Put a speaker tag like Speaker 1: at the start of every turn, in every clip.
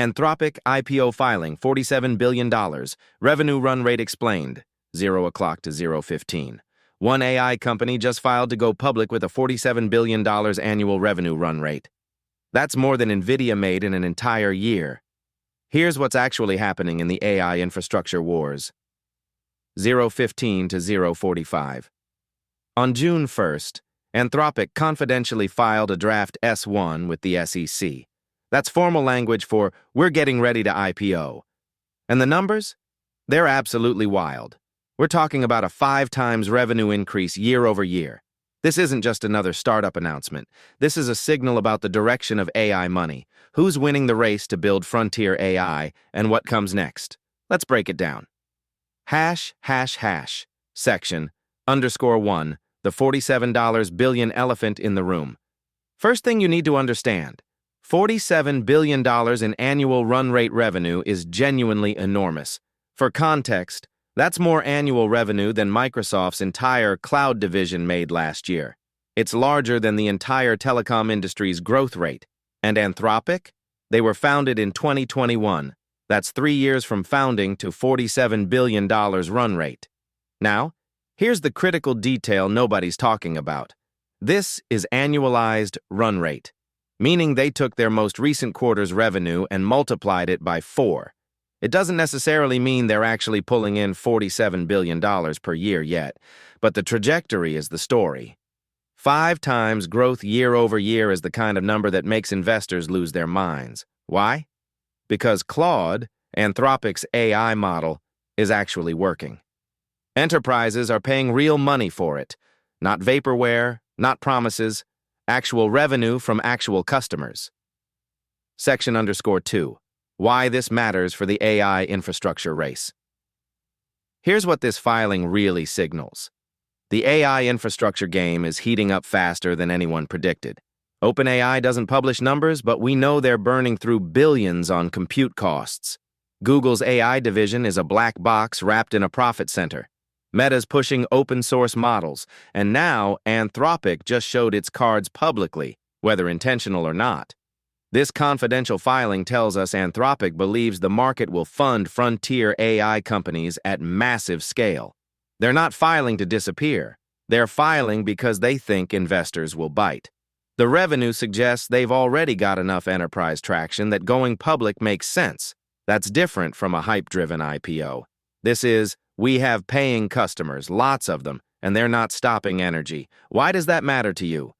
Speaker 1: Anthropic IPO filing, $47 billion. Revenue run rate explained, 0 o'clock to 0:15. One AI company just filed to go public with a $47 billion annual revenue run rate. That's more than NVIDIA made in an entire year. Here's what's actually happening in the AI infrastructure wars. 0:15 to 0:45. On June 1st, Anthropic confidentially filed a draft S-1 with the SEC. That's formal language for, we're getting ready to IPO. And the numbers? They're absolutely wild. We're talking about a 5 times revenue increase year over year. This isn't just another startup announcement. This is a signal about the direction of AI money, who's winning the race to build frontier AI, and what comes next. Let's break it down. Section, _1, the $47 billion elephant in the room. First thing you need to understand, $47 billion in annual run rate revenue is genuinely enormous. For context, that's more annual revenue than Microsoft's entire cloud division made last year. It's larger than the entire telecom industry's growth rate. And Anthropic? They were founded in 2021. That's 3 years from founding to $47 billion run rate. Now, here's the critical detail nobody's talking about. This is annualized run rate, meaning they took their most recent quarter's revenue and multiplied it by 4. It doesn't necessarily mean they're actually pulling in $47 billion per year yet, but the trajectory is the story. 5 times growth year over year is the kind of number that makes investors lose their minds. Why? Because Claude, Anthropic's AI model, is actually working. Enterprises are paying real money for it, not vaporware, not promises, actual revenue from actual customers. Section _2. Why this matters for the AI infrastructure race. Here's what this filing really signals. The AI infrastructure game is heating up faster than anyone predicted. OpenAI doesn't publish numbers, but we know they're burning through billions on compute costs. Google's AI division is a black box wrapped in a profit center. Meta's pushing open-source models, and now Anthropic just showed its cards publicly, whether intentional or not. This confidential filing tells us Anthropic believes the market will fund frontier AI companies at massive scale. They're not filing to disappear. They're filing because they think investors will bite. The revenue suggests they've already got enough enterprise traction that going public makes sense. That's different from a hype-driven IPO. This is, we have paying customers, lots of them, and they're not stopping energy. Why does that matter to you?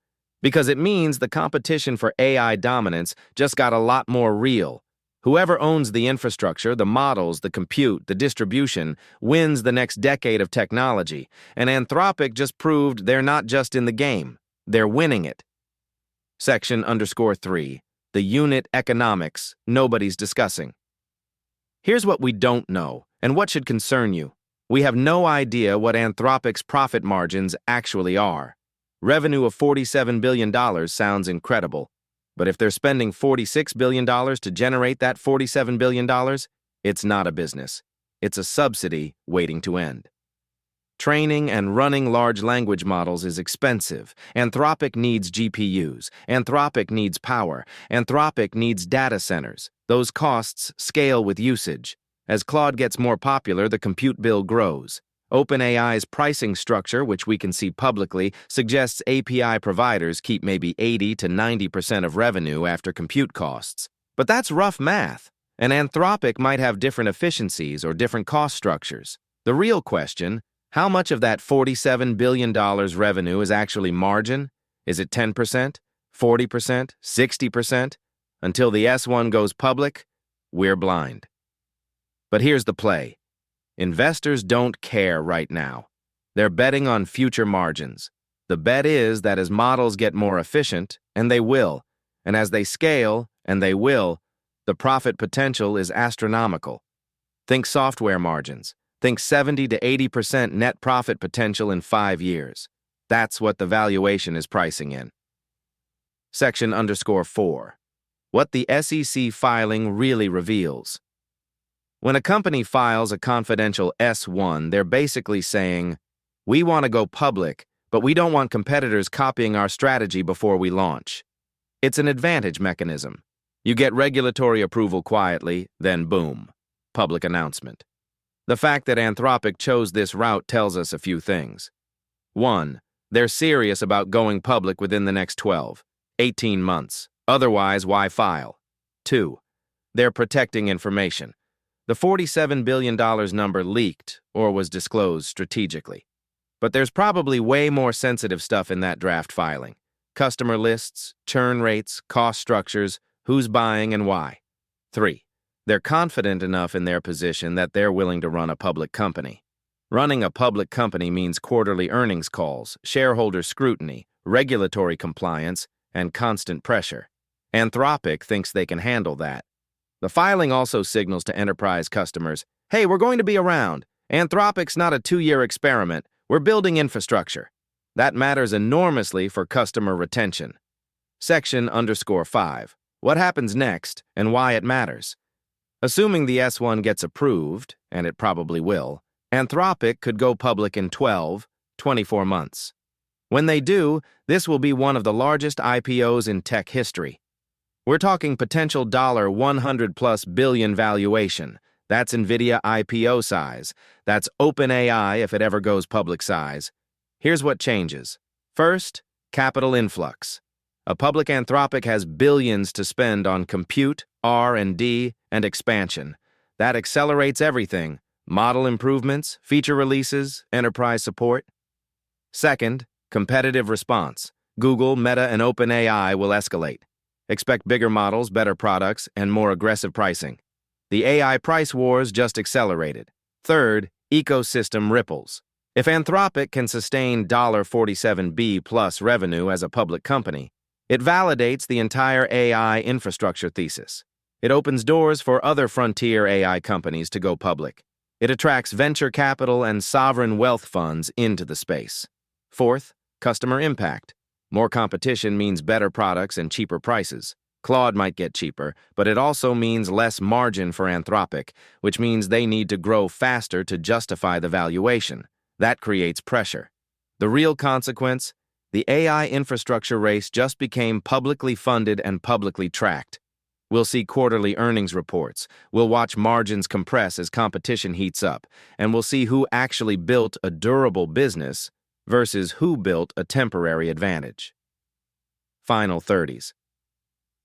Speaker 1: Because it means the competition for AI dominance just got a lot more real. Whoever owns the infrastructure, the models, the compute, the distribution, wins the next decade of technology. And Anthropic just proved they're not just in the game, they're winning it. Section _3, the unit economics nobody's discussing. Here's what we don't know, and what should concern you. We have no idea what Anthropic's profit margins actually are. Revenue of $47 billion sounds incredible, but if they're spending $46 billion to generate that $47 billion, it's not a business. It's a subsidy waiting to end. Training and running large language models is expensive. Anthropic needs GPUs. Anthropic needs power. Anthropic needs data centers. Those costs scale with usage. As Claude gets more popular, the compute bill grows. OpenAI's pricing structure, which we can see publicly, suggests API providers keep maybe 80 to 90% of revenue after compute costs. But that's rough math, and Anthropic might have different efficiencies or different cost structures. The real question, how much of that $47 billion revenue is actually margin? Is it 10%, 40%, 60%? Until the S-1 goes public, we're blind. But here's the play. Investors don't care right now. They're betting on future margins. The bet is that as models get more efficient, and they will, and as they scale, and they will, the profit potential is astronomical. Think software margins. Think 70 to 80% net profit potential in 5 years. That's what the valuation is pricing in. Section _4. What the SEC filing really reveals. When a company files a confidential S-1, they're basically saying, we want to go public, but we don't want competitors copying our strategy before we launch. It's an advantage mechanism. You get regulatory approval quietly, then boom, public announcement. The fact that Anthropic chose this route tells us a few things. 1. They're serious about going public within the next 12, 18 months. Otherwise, why file? 2. They're protecting information. The $47 billion number leaked or was disclosed strategically. But there's probably way more sensitive stuff in that draft filing. Customer lists, churn rates, cost structures, who's buying and why. 3. They're confident enough in their position that they're willing to run a public company. Running a public company means quarterly earnings calls, shareholder scrutiny, regulatory compliance, and constant pressure. Anthropic thinks they can handle that. The filing also signals to enterprise customers, hey, we're going to be around. Anthropic's not a 2-year experiment. We're building infrastructure. That matters enormously for customer retention. Section _5. What happens next and why it matters? Assuming the S1 gets approved, and it probably will, Anthropic could go public in 12, 24 months. When they do, this will be one of the largest IPOs in tech history. We're talking potential $100+ billion valuation. That's NVIDIA IPO size. That's OpenAI if it ever goes public size. Here's what changes. First, capital influx. A public Anthropic has billions to spend on compute, R&D, and expansion. That accelerates everything. Model improvements, feature releases, enterprise support. Second, competitive response. Google, Meta, and OpenAI will escalate. Expect bigger models, better products, and more aggressive pricing. The AI price wars just accelerated. Third, ecosystem ripples. If Anthropic can sustain $47 plus revenue as a public company, it validates the entire AI infrastructure thesis. It opens doors for other frontier AI companies to go public. It attracts venture capital and sovereign wealth funds into the space. Fourth, customer impact. More competition means better products and cheaper prices. Claude might get cheaper, but it also means less margin for Anthropic, which means they need to grow faster to justify the valuation. That creates pressure. The real consequence? The AI infrastructure race just became publicly funded and publicly tracked. We'll see quarterly earnings reports. We'll watch margins compress as competition heats up, and we'll see who actually built a durable business versus who built a temporary advantage. Final 30s.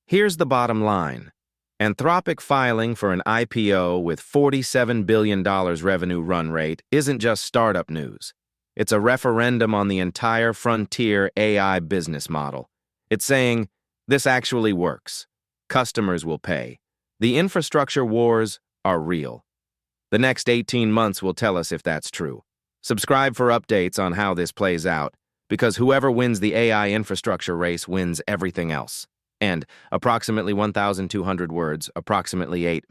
Speaker 1: Here's the bottom line. Anthropic filing for an IPO with $47 billion revenue run rate isn't just startup news. It's a referendum on the entire frontier AI business model. It's saying, this actually works. Customers will pay. The infrastructure wars are real. The next 18 months will tell us if that's true. Subscribe for updates on how this plays out, because whoever wins the AI infrastructure race wins everything else. And approximately 1,200 words, approximately 8